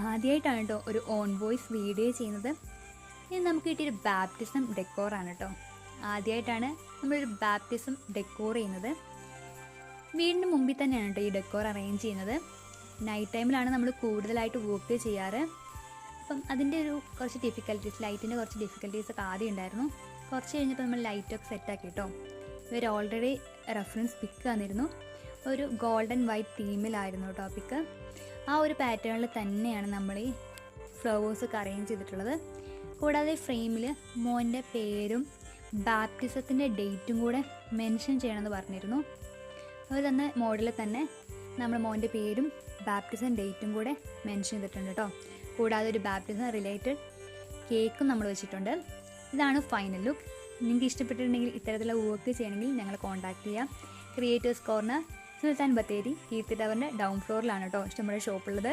ആദ്യമായിട്ടാണ് കേട്ടോ ഒരു ഓൺ വോയിസ് വീഡിയോ ചെയ്യുന്നത്. ഇത് നമുക്ക് കിട്ടിയൊരു ബാപ്റ്റിസം ഡെക്കോറാണ് കേട്ടോ. ആദ്യമായിട്ടാണ് നമ്മളൊരു ബാപ്റ്റിസം ഡെക്കോർ ചെയ്യുന്നത്. വീടിന് മുമ്പിൽ തന്നെയാണ് കേട്ടോ ഈ ഡെക്കോർ അറേഞ്ച് ചെയ്യുന്നത്. നൈറ്റ് ടൈമിലാണ് നമ്മൾ കൂടുതലായിട്ട് വർക്ക് ചെയ്യാറ്. അപ്പം അതിൻ്റെ കുറച്ച് ഡിഫിക്കൽട്ടീസ്, ലൈറ്റിൻ്റെ കുറച്ച് ഡിഫിക്കൽട്ടീസ് ഒക്കെ ആദ്യം ഉണ്ടായിരുന്നു. കുറച്ച് കഴിഞ്ഞപ്പോൾ നമ്മൾ ലൈറ്റൊക്കെ സെറ്റാക്കി കേട്ടോ. ഇവർ ഓൾറെഡി റെഫറൻസ് പിക്ക് തന്നിരുന്നു. ഒരു ഗോൾഡൻ വൈറ്റ് തീമിലായിരുന്നു കേട്ടോ പിക്ക്. ആ ഒരു പാറ്റേണിൽ തന്നെയാണ് നമ്മൾ ഈ ഫ്ലവേഴ്സൊക്കെ അറേഞ്ച് ചെയ്തിട്ടുള്ളത്. കൂടാതെ ഫ്രെയിമിൽ മോൻ്റെ പേരും ബാപ്റ്റിസത്തിൻ്റെ ഡേറ്റും കൂടെ മെൻഷൻ ചെയ്യണമെന്ന് പറഞ്ഞിരുന്നു. അവർ തന്ന മോഡലിൽ തന്നെ നമ്മൾ മോൻ്റെ പേരും ബാപ്റ്റിസം ഡേറ്റും കൂടെ മെൻഷൻ ചെയ്തിട്ടുണ്ട് കേട്ടോ. കൂടാതെ ഒരു ബാപ്റ്റിസം റിലേറ്റഡ് കേക്കും നമ്മൾ വെച്ചിട്ടുണ്ട്. ഇതാണ് ഫൈനൽ ലുക്ക്. നിങ്ങൾക്ക് ഇഷ്ടപ്പെട്ടിട്ടുണ്ടെങ്കിൽ ഇത്തരത്തിലുള്ള വർക്ക് ചെയ്യണമെങ്കിൽ ഞങ്ങളെ കോൺടാക്ട് ചെയ്യാം. ക്രിയേറ്റേഴ്സ് കോർണർ, സുൽത്താൻ ബത്തേരി, കീർത്തി ടവറിൻ്റെ ഡൗൺ ഫ്ലോറിലാണ് കേട്ടോ ഇഷ്ടംപോലെ ഷോപ്പുള്ളത്.